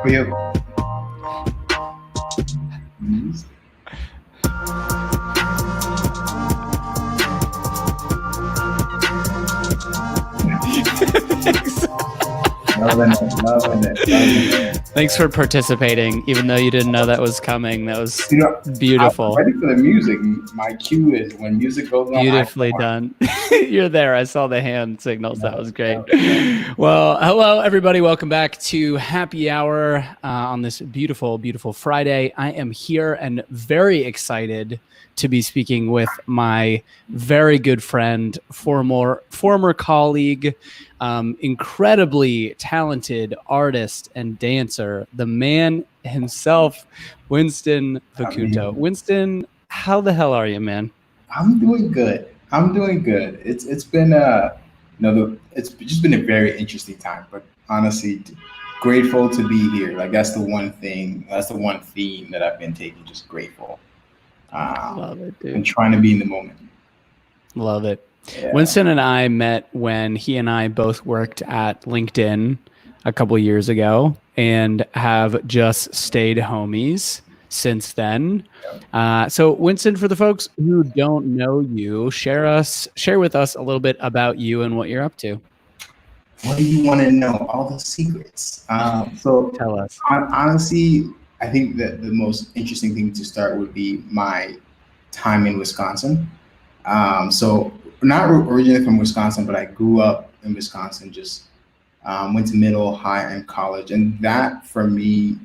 For you. Loving it. Thanks for participating, even though you didn't know that was coming. That was beautiful. I'm ready for the music. My cue is when music goes on. Beautifully done. You're there. I saw the hand signals. That was great. Well, hello, everybody. Welcome back to Happy Hour on this beautiful, beautiful Friday. I am here and very excited to be speaking with my very good friend, former colleague, incredibly talented artist and dancer, the man himself, Winston Vakunta. Winston, how the hell are you, man? I'm doing good. It's been it's just been a very interesting time, but honestly, grateful to be here. Like that's the one theme that I've been taking. Just grateful. Love it, dude. And trying to be in the moment. Love it. Yeah. Winston and I met when he and I both worked at LinkedIn a couple years ago and have just stayed homies since then. So Winston, for the folks who don't know you, share with us a little bit about you and what you're up to. What do you want to know? All the secrets. So tell us. Honestly, I think that the most interesting thing to start would be my time in Wisconsin. So not originally from Wisconsin, but I grew up in Wisconsin, just went to middle, high, and college. And that for me,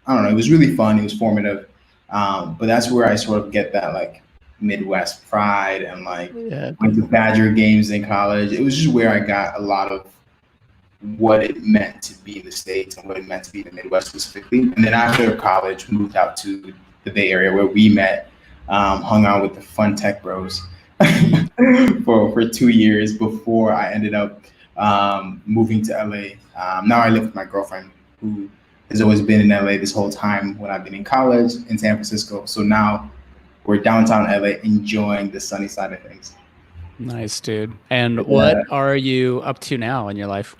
I don't know, it was really fun. It was formative. But that's where I sort of get that like Midwest pride and like went to Badger games in college. It was just where I got a lot of what it meant to be in the States and what it meant to be in the Midwest specifically. And then after college, moved out to the Bay Area where we met, hung out with the fun tech bros for 2 years before I ended up moving to LA. Now I live with my girlfriend who has always been in LA this whole time when I've been in college in San Francisco. So now we're downtown LA enjoying the sunny side of things. Nice, dude. And what are you up to now in your life?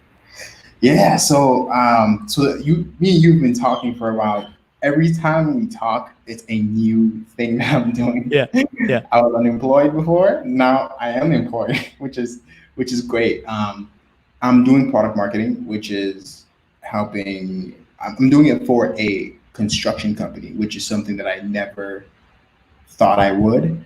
Yeah, so me and you've been talking for a while. Every time we talk, it's a new thing that I'm doing. Yeah. I was unemployed before. Now I am employed, which is great. I'm doing product marketing, which is helping. I'm doing it for a construction company, which is something that I never thought I would.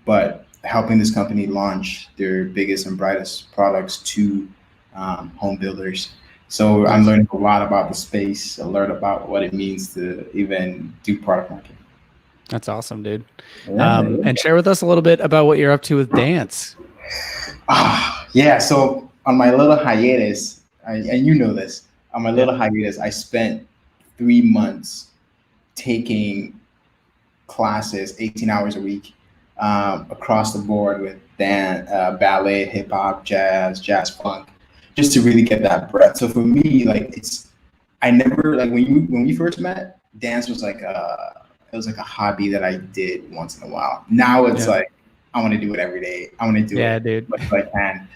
But helping this company launch their biggest and brightest products to home builders. So I'm learning a lot about the space. I learned about what it means to even do product marketing. That's awesome, dude. And share with us a little bit about what you're up to with dance. Yeah. So on my little hiatus, and you know this, on my little hiatus, I spent 3 months taking classes, 18 hours a week, across the board with dance, ballet, hip hop, jazz funk, just to really get that breath. So for me, like I never like when we first met, dance was like a hobby that I did once in a while. Now it's like I want to do it every day. I want to do it as much as I can.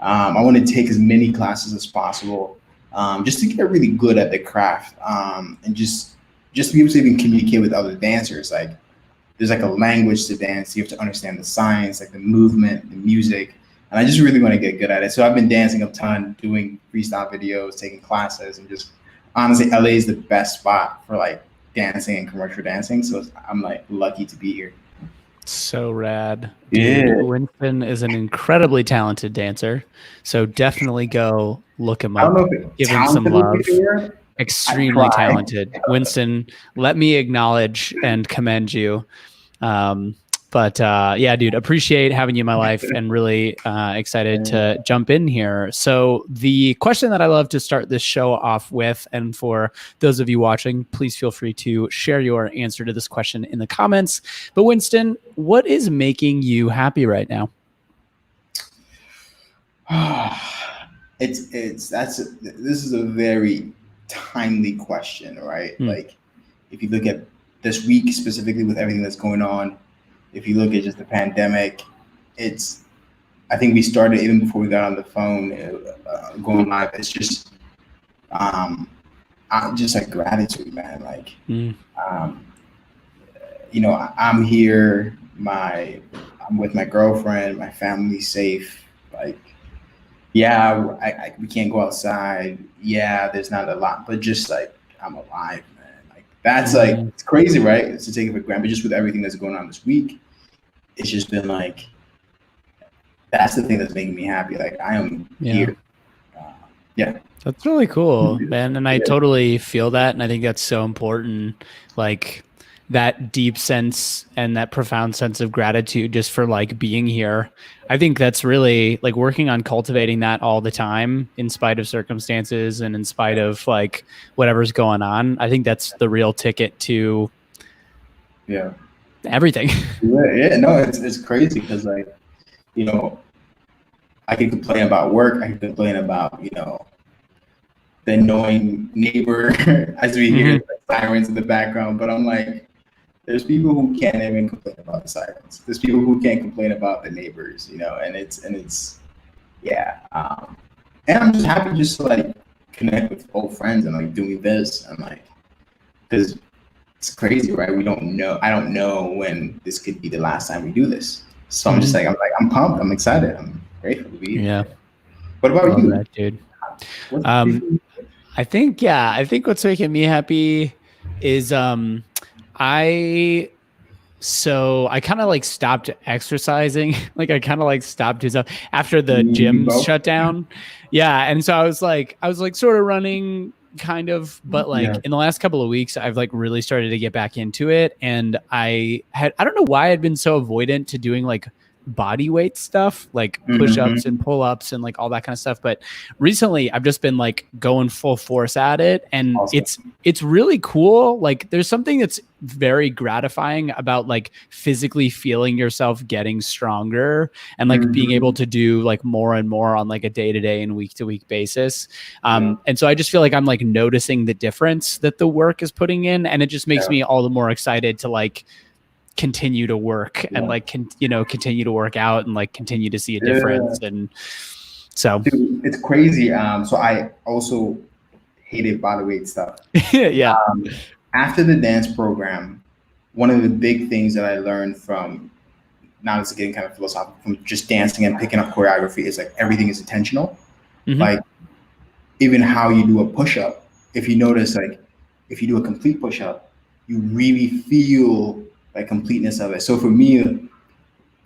I want to take as many classes as possible, just to get really good at the craft, and just to be able to even communicate with other dancers. Like there's like a language to dance. You have to understand the science, like the movement, the music. And I just really want to get good at it. So I've been dancing a ton, doing freestyle videos, taking classes, and just honestly, LA is the best spot for like dancing and commercial dancing. So I'm like lucky to be here. So rad. Dude, Winston is an incredibly talented dancer. So definitely go look him up, give him some love. Extremely talented. Winston, let me acknowledge and commend you. But yeah, dude, appreciate having you in my life and really excited to jump in here. So the question that I love to start this show off with, and for those of you watching, please feel free to share your answer to this question in the comments. But Winston, what is making you happy right now? This is a very timely question, right? Like if you look at this week specifically with everything that's going on, if you look at just the pandemic, I think we started even before we got on the phone going live. It's just just like gratitude, man. Like, you know, I'm here. I'm with my girlfriend. My family's safe. Like, yeah, we can't go outside. Yeah, there's not a lot, but just like I'm alive, man. Like that's like it's crazy, right? It's to take it for granted. But just with everything that's going on this week, it's just been like that's the thing that's making me happy. Like I am here. Yeah. That's really cool, man. And I totally feel that. And I think that's so important. Like that deep sense and that profound sense of gratitude just for like being here. I think that's really like working on cultivating that all the time in spite of circumstances and in spite of like whatever's going on. I think that's the real ticket to everything. Yeah. No, it's crazy because like, you know, I can complain about work. I can complain about, you know, the annoying neighbor as we hear like, sirens in the background. But I'm like, there's people who can't even complain about the sirens. There's people who can't complain about the neighbors, you know, and it's yeah. And I'm just happy just to like connect with old friends and like doing this and like, because it's crazy, right? I don't know when this could be the last time we do this. So I'm just like, I'm pumped. I'm excited. I'm grateful to be here. Yeah. What about you? That, dude. I think what's making me happy is I kind of like stopped exercising. Like I kind of like stopped doing stuff after the gyms shut down. Yeah. And so I was like sort of running kind of, but like in the last couple of weeks, I've like really started to get back into it. And I don't know why I'd been so avoidant to doing like body weight stuff, like push-ups and pull-ups and like all that kind of stuff. But recently I've just been like going full force at it. And it's really cool. Like there's something that's very gratifying about like physically feeling yourself getting stronger and like being able to do like more and more on like a day-to-day and week-to-week basis. And so I just feel like I'm like noticing the difference that the work is putting in. And it just makes me all the more excited to like continue to work and like continue to work out and like continue to see a difference. And so dude, it's crazy. So I also hated body weight stuff. After the dance program, one of the big things that I learned from, now it's getting kind of philosophical, from just dancing and picking up choreography is like everything is intentional. Like even how you do a push-up, if you notice, like if you do a complete push-up, you really feel like completeness of it. So for me,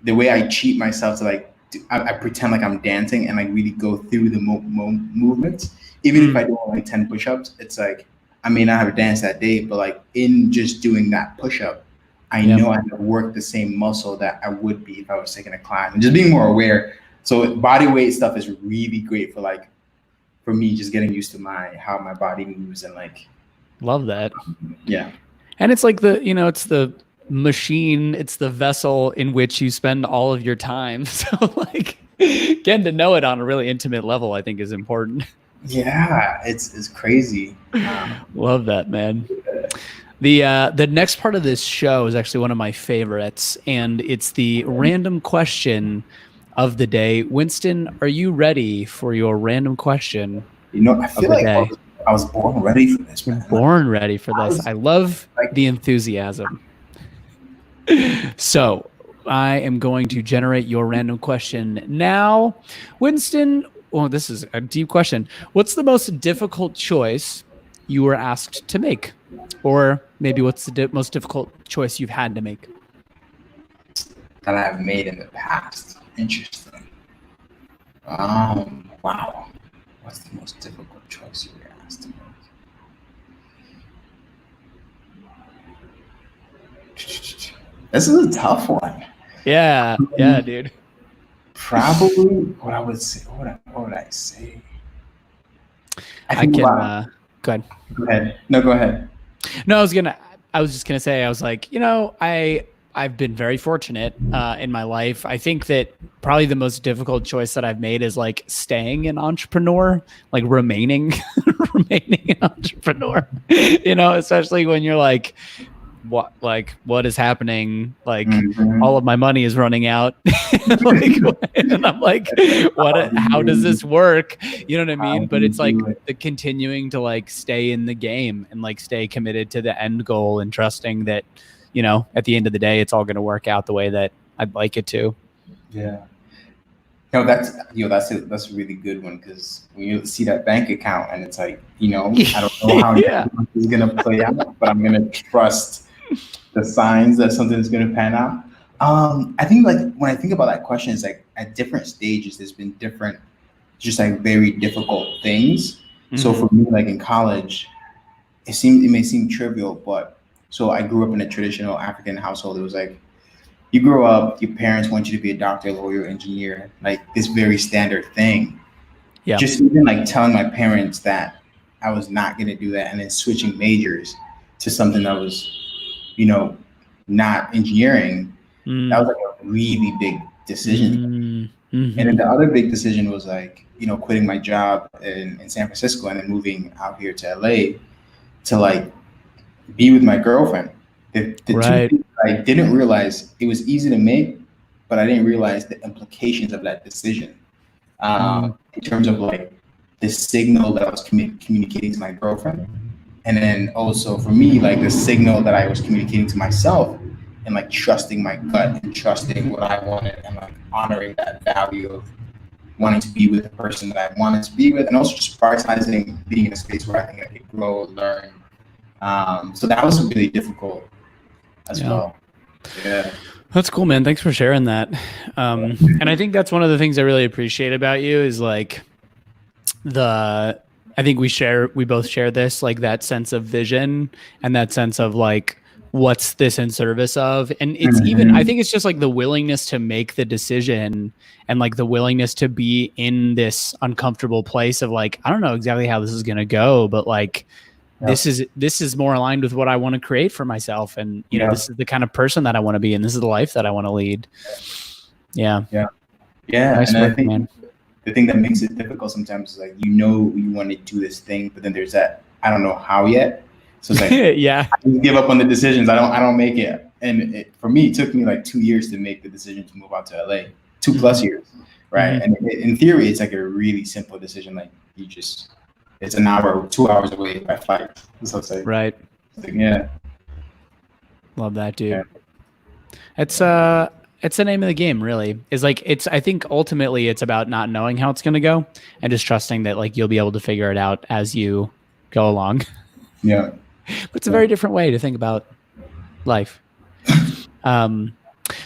the way I cheat myself to like, I pretend like I'm dancing and like really go through the movements. Even if I do like 10 push-ups, it's like, I may not have danced that day, but like in just doing that push-up, I know I have worked the same muscle that I would be if I was taking a class and just being more aware. So body weight stuff is really great for like, for me, just getting used to how my body moves and like. Love that. Yeah. And it's like it's the machine, it's the vessel in which you spend all of your time. So like getting to know it on a really intimate level, I think is important. Yeah, it's crazy. Love that, man. The next part of this show is actually one of my favorites, and it's the random question of the day. Winston, are you ready for your random question? You know, I feel like I was born ready for this, man. Born ready for this. I love the enthusiasm. So I am going to generate your random question now. Winston, this is a deep question. What's the most difficult choice you were asked to make? Or maybe what's the most difficult choice you've had to make? That I've made in the past. Interesting. Wow. What's the most difficult choice you were asked to make? This is a tough one. Yeah, dude. Probably what I would say. What would I say? Go ahead. Go ahead. No, go ahead. No, I was just gonna say, I was like, I've been very fortunate in my life. I think that probably the most difficult choice that I've made is like staying an entrepreneur, like remaining an entrepreneur. Especially when you're like, what is happening? Like all of my money is running out. And I'm like, how does this work? You know what I mean? But it's like the continuing to like stay in the game and like stay committed to the end goal and trusting that, you know, at the end of the day, it's all going to work out the way that I'd like it to. Yeah. No, that's a really good one, because when you see that bank account and it's like, you know, I don't know how it's gonna play out, but I'm gonna trust the signs that something's gonna pan out. I think like when I think about that question, it's like at different stages, there's been different, just like very difficult things. Mm-hmm. So for me, like in college, it may seem trivial, but so I grew up in a traditional African household. It was like, you grow up, your parents want you to be a doctor, lawyer, engineer, like this very standard thing. Yeah. Just even like telling my parents that I was not going to do that, and then switching majors to something that was, you know, not engineering. That was like a really big decision. Mm-hmm. And then the other big decision was like, you know, quitting my job in San Francisco and then moving out here to LA to like be with my girlfriend. The right. Two things I didn't realize, it was easy to make, but I didn't realize the implications of that decision. In terms of like the signal that I was communicating to my girlfriend. And then also for me, like the signal that I was communicating to myself, and like trusting my gut and trusting what I wanted, and like honoring that value of wanting to be with the person that I wanted to be with, and also just prioritizing being in a space where I think I could grow, learn. So that was really difficult as well. Yeah. That's cool, man. Thanks for sharing that. And I think that's one of the things I really appreciate about you is like I think we both share this, like that sense of vision and that sense of like, what's this in service of? And it's even, I think it's just like the willingness to make the decision and like the willingness to be in this uncomfortable place of like, I don't know exactly how this is going to go, but like, this is more aligned with what I want to create for myself. And, you know, this is the kind of person that I want to be, and this is the life that I want to lead. Yeah. Yeah. Yeah. Nice and work, I think man. The thing that makes it difficult sometimes is like, you know, you want to do this thing, but then there's that, I don't know how yet. So it's like, I give up on the decisions. I don't make it. And for me, it took me like 2 years to make the decision to move out to LA, 2+ years. Right. Mm-hmm. And in theory, it's like a really simple decision. Like it's an hour, 2 hours away by flight. So it's like, right. Like, yeah. Love that, dude. Yeah. It's the name of the game, really. Is like, I think ultimately it's about not knowing how it's going to go and just trusting that like you'll be able to figure it out as you go along. Yeah. But it's a very different way to think about life.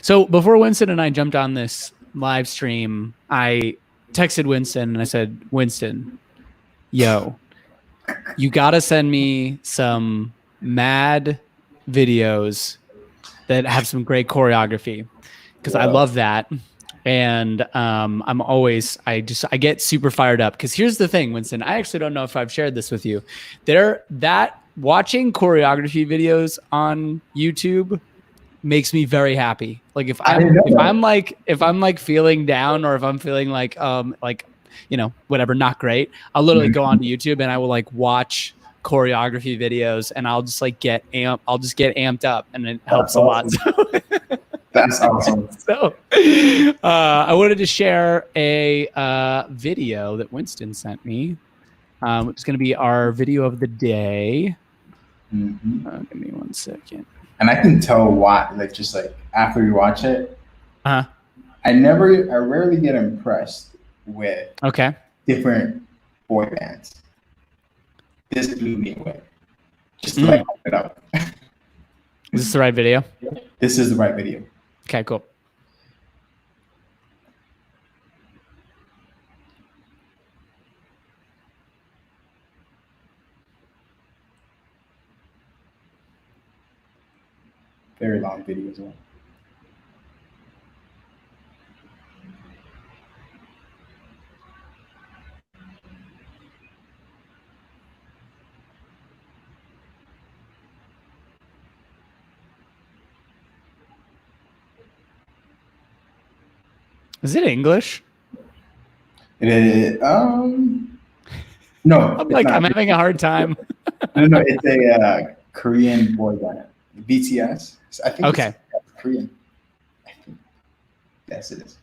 So before Winston and I jumped on this live stream, I texted Winston and I said, Winston, yo, you got to send me some mad videos that have some great choreography, because I love that. And I get super fired up, because here's the thing, Winston, I actually don't know if I've shared this with you. Watching choreography videos on YouTube makes me very happy. Like if I'm like feeling down, or if I'm feeling like you know, whatever, not great, I'll literally go onto YouTube and I will like watch choreography videos, and I'll just like get amped up, and it helps awesome. A lot. That's awesome. So I wanted to share a video that Winston sent me. It's going to be our video of the day. Mm-hmm. Give me 1 second. And I can tell why, like, just like after you watch it, I rarely get impressed with different boy bands. This blew me away. Just to like hype it up. Is this the right video? This is the right video. Okay, cool. Very long video as well. Is it English? It is. No. I'm having a hard time. No, it's a Korean boy band. BTS. I think it's Korean. I think. Yes, it is.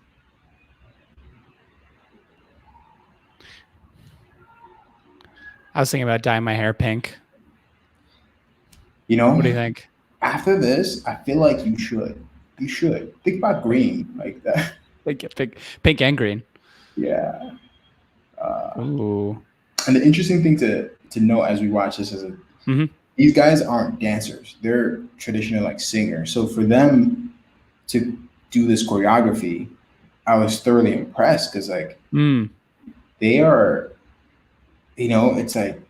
I was thinking about dyeing my hair pink. You know, what do you think? After this, I feel like you should. You should think about green like that. Pink and green. Yeah. Ooh. And the interesting thing to know as we watch this is these guys aren't dancers; they're traditional like singers. So for them to do this choreography, I was thoroughly impressed because like they are, you know, it's like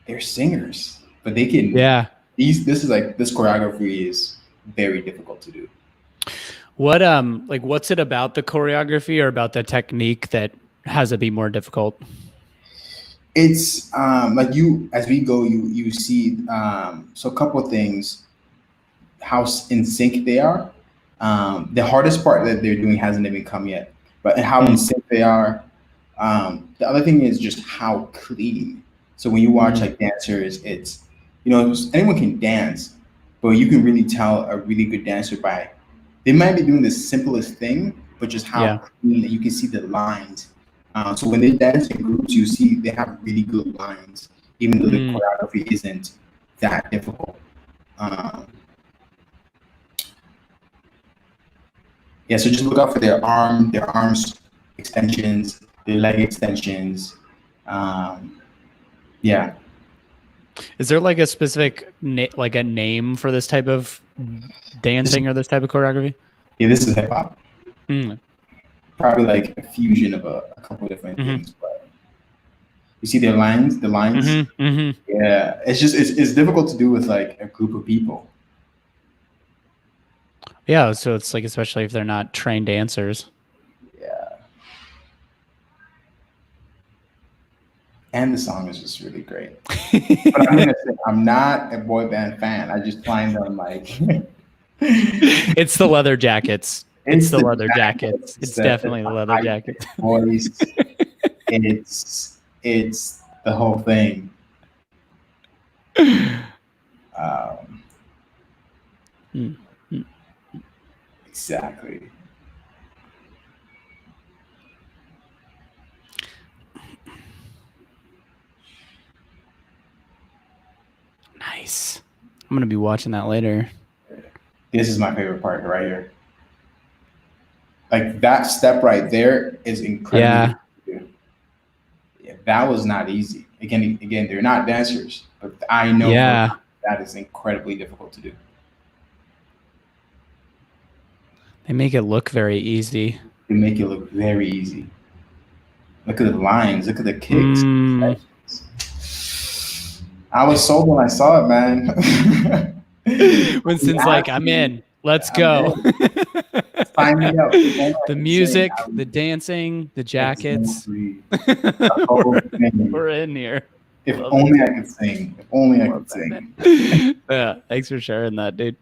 they're singers, but they can. Yeah. This choreography is very difficult to do. What what's it about the choreography or about the technique that has it be more difficult? It's like as we go, you see so a couple of things, how in sync they are. The hardest part that they're doing hasn't even come yet, but how in sync they are. The other thing is just how clean. So when you watch like dancers, it's, you know, anyone can dance, but you can really tell a really good dancer by, they might be doing the simplest thing, but just how clean, you can see the lines. So when they dance in groups, you see they have really good lines, even though the choreography isn't that difficult. Yeah, so just look out for their arms extensions, their leg extensions. Yeah. Is there like a specific like a name for this type of dancing or this type of choreography? Yeah, this is hip hop. Probably like a fusion of a couple of different things. But you see their lines, Yeah, it's difficult to do with like a group of people. Yeah, so it's like, especially if they're not trained dancers. Yeah. And the song is just really great. But I'm gonna say I'm not a boy band fan. I just find them like it's the leather jackets. It's the leather jackets. It's definitely the leather jackets. Voice. It's the whole thing. Exactly. Nice. I'm gonna be watching that later. This is my favorite part right here. Like that step right there is incredible. Yeah, that was not easy. Again, they're not dancers, but I know that is incredibly difficult to do. They make it look very easy. They make it look very easy. Look at the lines. Look at the kicks. I was sold when I saw it, man. Winston's like, I'm in. Let's go. Sign me up. The music, the dancing, the jackets. We're in here. If only I could sing. If only I could sing. Yeah, thanks for sharing that, dude.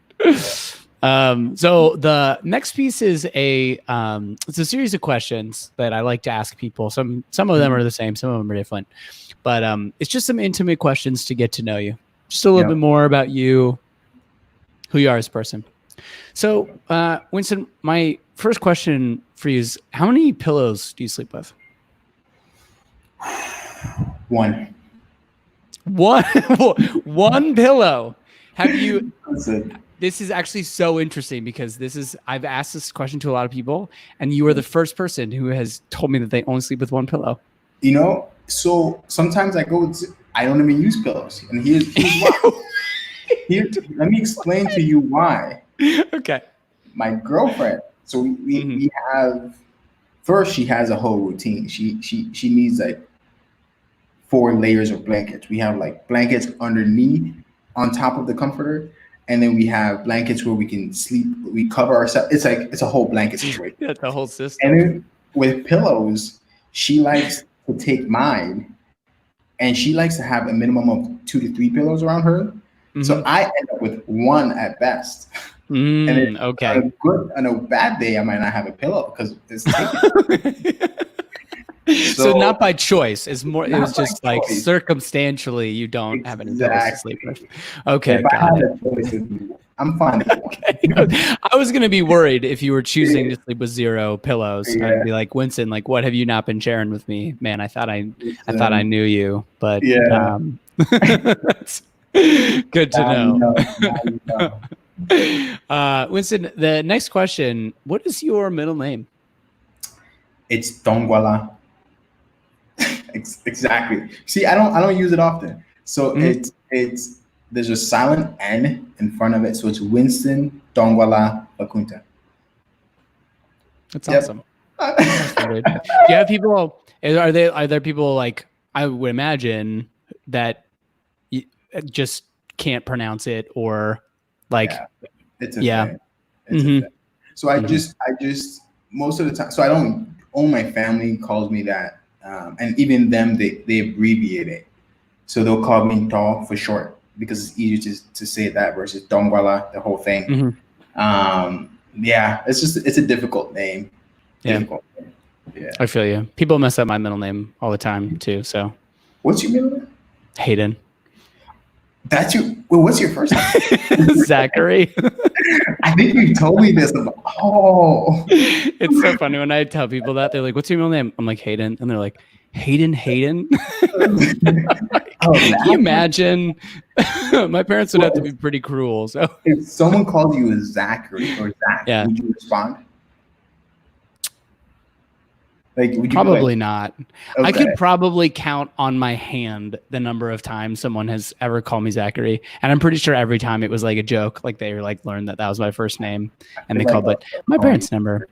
So the next piece is it's a series of questions that I like to ask people. Some of them are the same, some of them are different, but it's just some intimate questions to get to know you, just a little bit more about you, who you are as a person. So Winston, my first question for you is, how many pillows do you sleep with? One pillow. Have you? This is actually so interesting because I've asked this question to a lot of people, and you are the first person who has told me that they only sleep with one pillow. You know, so sometimes I don't even use pillows, and here's why. Let me explain to you why. Okay. My girlfriend. So we have. First, she has a whole routine. She needs like 4 layers of blankets. We have like blankets underneath, on top of the comforter. And then we have blankets where we can sleep. We cover ourselves. It's a whole blanket situation. Yeah, the whole system. And then with pillows, she likes to take mine, and she likes to have a minimum of 2 to 3 pillows around her. So I end up with 1 at best. And then on a bad day, I might not have a pillow because it's taken. So not by choice. It was just like circumstantially you don't have any pillows to sleep with. Okay, got it. I'm fine. Okay. I was gonna be worried if you were choosing to sleep with 0 pillows. Yeah. I'd be like, Winston, like, what have you not been sharing with me, man? I thought I knew you, but yeah, that's good to know. Winston, the next question: what is your middle name? It's Dongwala. Exactly. See, I don't use it often, so it's there's a silent N in front of it, so it's Winston Dongwala Vakunta. That's awesome. Do you have people? Are there people like I would imagine that you just can't pronounce it or like? Yeah, it's a thing. It's a thing. So I just most of the time. So I don't. All my family calls me that, and even them they abbreviate it. So they'll call me Dong for short because it's easier to say that versus Dongwala, the whole thing. Yeah, it's a difficult name. Yeah. I feel you. People mess up my middle name all the time too. So what's your middle name? Hayden. That's your what's your first name? Zachary. I think you told me this. It's so funny when I tell people that. They're like, what's your middle name? I'm like, Hayden. And they're like, Hayden? Can you imagine? My parents would have to be pretty cruel. So if someone called you a Zachary or Zach, would you respond? Like, would you probably not. Okay. I could probably count on my hand the number of times someone has ever called me Zachary, and I'm pretty sure every time it was like a joke. Like they were like learned that was my first name, and they called. But my parents never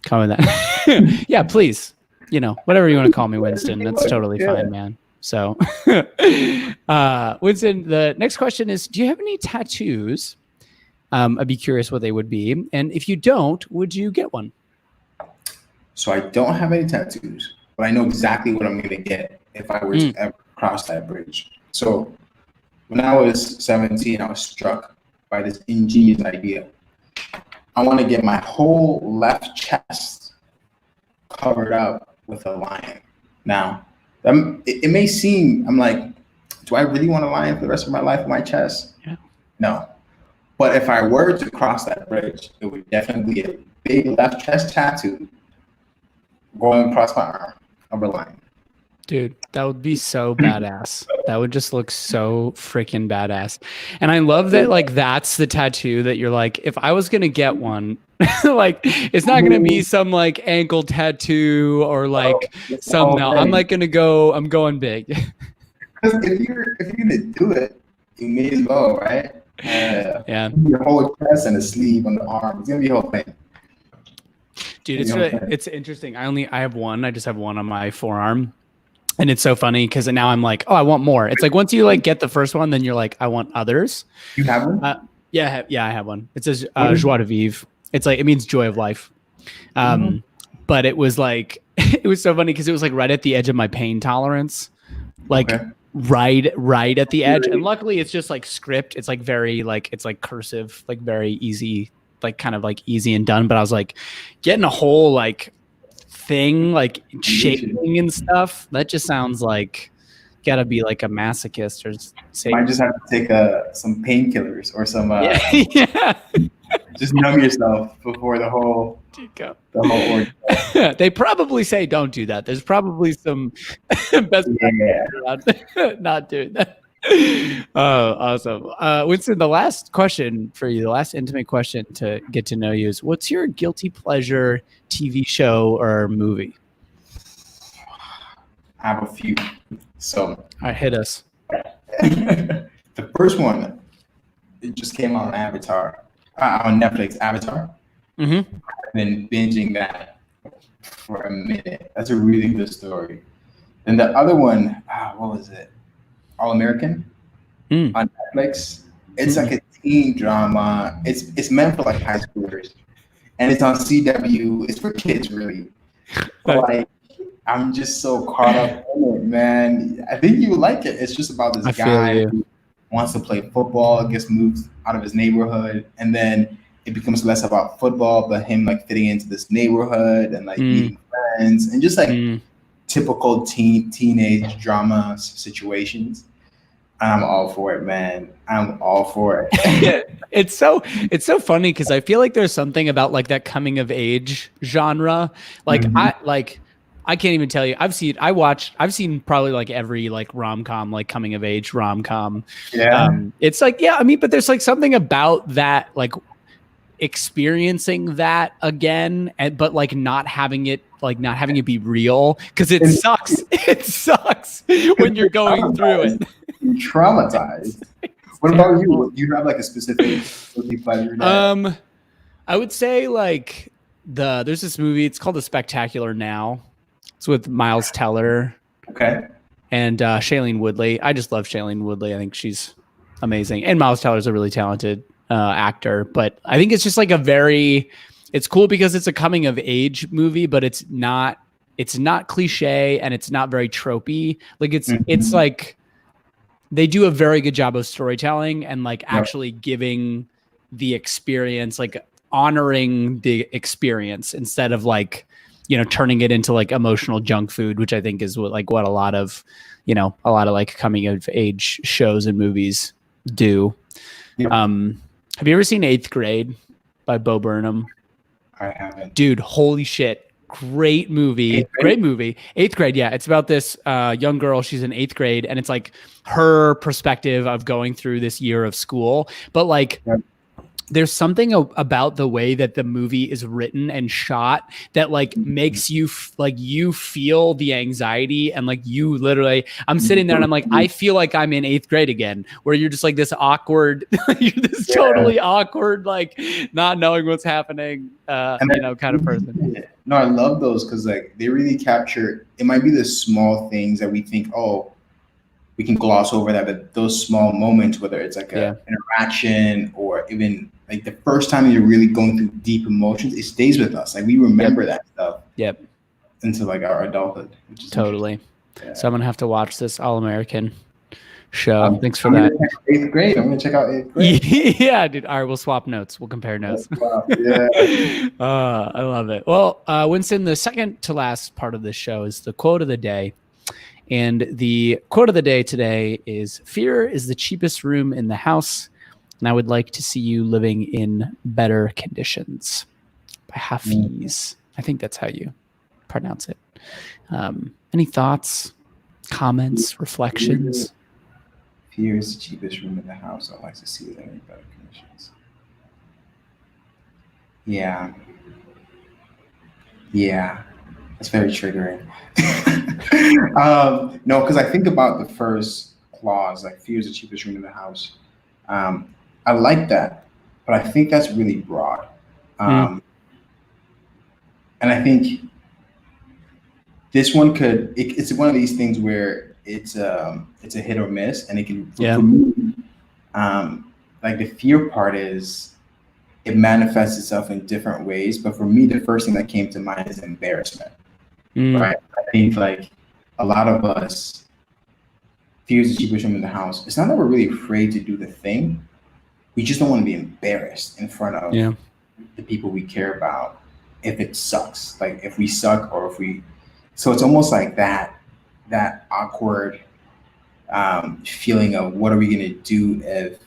call me that. Yeah, please. Whatever you want to call me, Winston. That's totally fine, man. So, Winston, the next question is: do you have any tattoos? I'd be curious what they would be, and if you don't, would you get one? So I don't have any tattoos, but I know exactly what I'm going to get if I were to ever cross that bridge. So when I was 17, I was struck by this ingenious idea. I want to get my whole left chest covered up with a lion. Now, it may seem, I'm like, do I really want a lion for the rest of my life on my chest? Yeah. No. But if I were to cross that bridge, it would definitely be a big left chest tattoo going across my arm of a lion. Dude, that would be so badass. That would just look so freaking badass. And I love that, like, that's the tattoo that you're like, if I was going to get one, like, it's not going to be some, like, ankle tattoo or, like, I'm, like, going to go, I'm going big. Because if you're going to do it, you may as well, right? Yeah. Your whole chest and a sleeve on the arm. It's going to be a whole thing. Dude, it's interesting. I have one. I just have one on my forearm. And it's so funny because now I'm like, oh, I want more. It's like once you like get the first one, then you're like, I want others. You have one? Yeah, I have one. It says joie de vivre. It's like, it means joy of life. But it was like, it was so funny because it was like right at the edge of my pain tolerance. Like right at the edge. And luckily it's just like script. It's like very like, it's like cursive, like very easy, like kind of like easy and done. But I was like getting a whole like thing, like shaking and stuff. That just sounds like gotta be like a masochist or something. Might just have to take some painkillers or some yeah. Just numb yourself before the whole ordeal. They probably say don't do that. There's probably some best around not doing that. Oh, awesome. Winston, the last question for you, the last intimate question to get to know you is, what's your guilty pleasure TV show or movie? I have a few. So, all right, hit us. The first one, it just came out on on Netflix, Avatar. I've been binging that for a minute. That's a really good story. And the other one, what was it? All American on Netflix. It's like a teen drama. It's meant for like high schoolers, and it's on CW. It's for kids, really. But like, I'm just so caught up in it, man. I think you would like it. It's just about this guy who wants to play football, gets moved out of his neighborhood, and then it becomes less about football, but him like fitting into this neighborhood and like meeting friends and just like typical teenage drama situations. I'm all for it, man. I'm all for it. It's so funny because I feel like there's something about like that coming of age genre. Like I can't even tell you. I've seen probably like every like rom-com, like coming of age rom-com. Yeah. It's like, yeah, I mean, but there's like something about that, like experiencing that again, but like not having it be real, because it sucks. It sucks when you're going through it. Traumatized. What about you? Do you have like a specific pleasure? I would say like there's this movie. It's called The Spectacular Now. It's with Miles Teller. Okay. And Shailene Woodley. I just love Shailene Woodley. I think she's amazing. And Miles Teller is a really talented actor. But I think it's just like it's cool because it's a coming of age movie, but it's not cliche and it's not very tropey. Like it's like they do a very good job of storytelling and like actually giving the experience, like honoring the experience instead of like, turning it into like emotional junk food, which I think is what a lot of like coming of age shows and movies do. Yep. Have you ever seen 8th Grade by Bo Burnham? I haven't. Dude, holy shit. Great movie. Great movie. 8th Grade. Yeah. It's about this young girl. She's in 8th grade and it's like her perspective of going through this year of school. But like, there's something about the way that the movie is written and shot that like makes you you feel the anxiety and like you literally, I'm sitting there and I'm like, I feel like I'm in 8th grade again, where you're just like this awkward, you're this totally awkward, like not knowing what's happening, kind of person. No, I love those because like they really capture, it might be the small things that we think, oh, we can gloss over that, but those small moments, whether it's like an interaction or even like the first time you're really going through deep emotions, it stays with us. Like we remember that stuff. Yep. Into like our adulthood. Which is totally. Yeah. So I'm gonna have to watch this All-American show. Thanks for that. 8th grade. I'm gonna check out 8th grade. Yeah, dude. All right, we'll swap notes. We'll compare notes. Yeah. I love it. Well, Winston, the second to last part of this show is the quote of the day. And the quote of the day today is, "Fear is the cheapest room in the house, and I would like to see you living in better conditions," by Hafiz. I think that's how you pronounce it. Any thoughts, comments, reflections? Fear is the cheapest room in the house. I'd like to see you living in better conditions. Yeah. It's very triggering. No, because I think about the first clause, like fear is the cheapest room in the house. I like that, but I think that's really broad. And I think this one it's one of these things where it's a hit or miss, and it can, for me, like the fear part is, it manifests itself in different ways. But for me, the first thing that came to mind is embarrassment. Right. I think like a lot of us, fear is the cheapest room in the house. It's not that we're really afraid to do the thing. We just don't want to be embarrassed in front of the people we care about if it sucks. Like if we suck or if we, so it's almost like that awkward feeling of what are we going to do if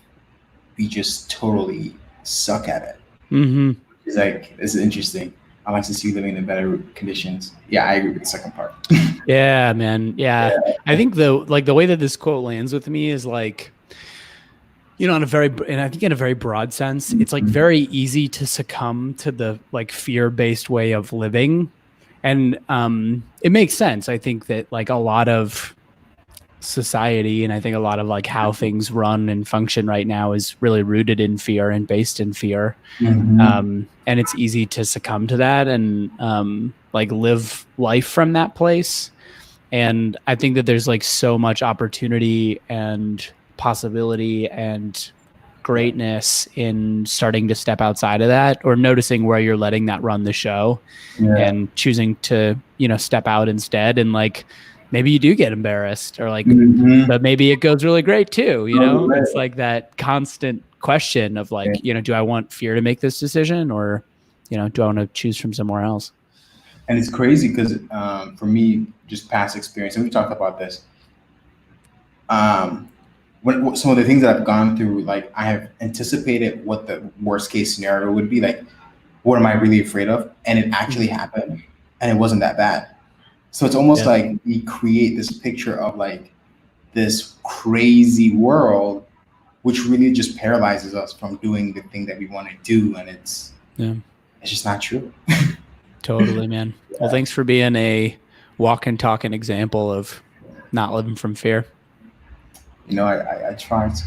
we just totally suck at it. It's like, it's interesting. I like to see you living in better conditions. Yeah, I agree with the second part. Yeah, man. Yeah. I think the way that this quote lands with me is like, and I think in a very broad sense, it's like very easy to succumb to the like fear-based way of living. And it makes sense. I think that like a lot of society, and I think a lot of like how things run and function right now is really rooted in fear and based in fear. And it's easy to succumb to that and like live life from that place. And I think that there's like so much opportunity and possibility and greatness in starting to step outside of that, or noticing where you're letting that run the show and choosing to, step out instead. And like, maybe you do get embarrassed or like, but maybe it goes really great too. It's like that constant question of like, do I want fear to make this decision, or, do I want to choose from somewhere else? And it's crazy because for me, just past experience, and we've talked about this, some of the things that I've gone through, like I have anticipated what the worst case scenario would be, like what am I really afraid of, and it actually happened, and it wasn't that bad. So it's almost like we create this picture of like this crazy world, which really just paralyzes us from doing the thing that we want to do, and it's just not true. Totally, man. Yeah. Well, thanks for being a walking, talking example of not living from fear. You know, I try to.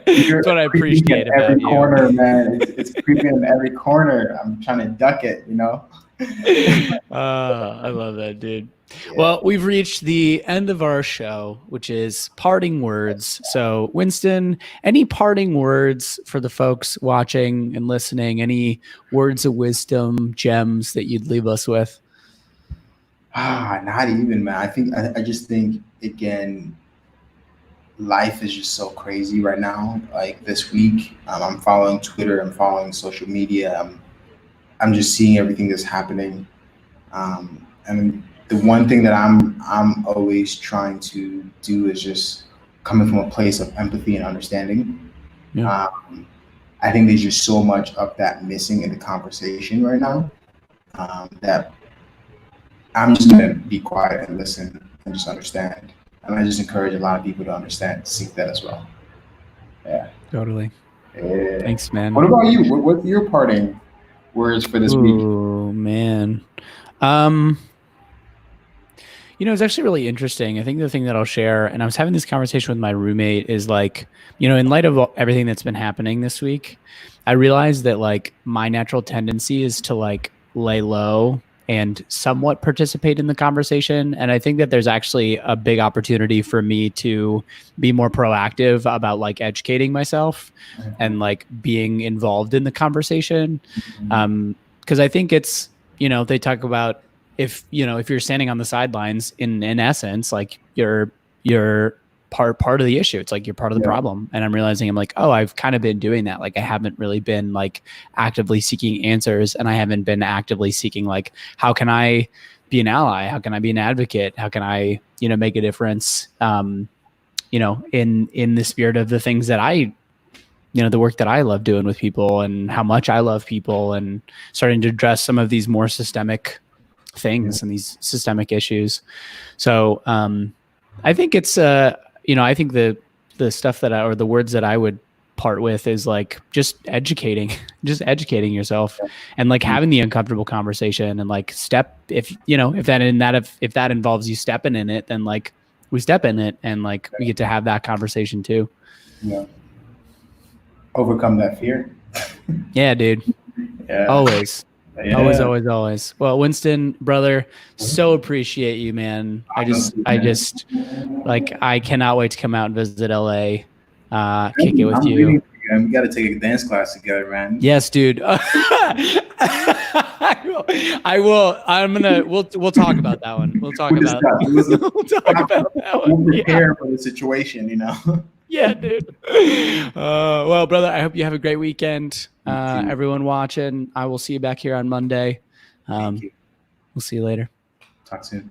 That's what I appreciate about every you. Corner, man. It's creeping in every corner. I'm trying to duck it, you know? I love that, dude. Yeah. Well, we've reached the end of our show, which is parting words. So, Winston, any parting words for the folks watching and listening? Any words of wisdom, gems that you'd leave us with? Not even, man. I just think, again, life is just so crazy right now. Like this week, I'm following Twitter, I'm following social media. I'm just seeing everything that's happening. And the one thing that I'm always trying to do is just coming from a place of empathy and understanding. Yeah. I think there's just so much of that missing in the conversation right now, that I'm just gonna be quiet and listen and just understand. And I just encourage a lot of people to understand, seek that as well. Yeah. Totally. Yeah. Thanks, man. What about you? What's your parting words for this week? Oh, man. You know, it's actually really interesting. I think the thing that I'll share, and I was having this conversation with my roommate, is like, you know, in light of everything that's been happening this week, I realized that like my natural tendency is to like lay low and somewhat participate in the conversation. And I think that there's actually a big opportunity for me to be more proactive about like educating myself and like being involved in the conversation. Because I think it's, you know, they talk about if you're standing on the sidelines, in essence, like you're part of the issue. It's like you're part of the problem. And I'm realizing I'm like, oh, I've kind of been doing that. Like I haven't really been like actively seeking answers, and I haven't been actively seeking like, how can I be an ally? How can I be an advocate? How can I, you know, make a difference, you know, in the spirit of the things that I, you know, the work that I love doing with people and how much I love people, and starting to address some of these more systemic things and these systemic issues. So I think it's you know, I think the stuff that or the words that I would part with is like just educating yourself and like having the uncomfortable conversation, and like if that involves you stepping in it, then like we step in it, and like we get to have that conversation too. Yeah. Overcome that fear. Yeah, dude. Yeah. Always. Yeah. Always. Well, Winston, brother, so appreciate you, man. I just like, I cannot wait to come out and visit LA, kick it with you. We got to take a dance class together, man. Yes, dude. I will. We'll talk about that one. We'll talk about that one. We'll prepare for the situation, you know? Yeah, dude. Well, brother, I hope you have a great weekend. Everyone watching, I will see you back here on Monday. We'll see you later. Talk soon.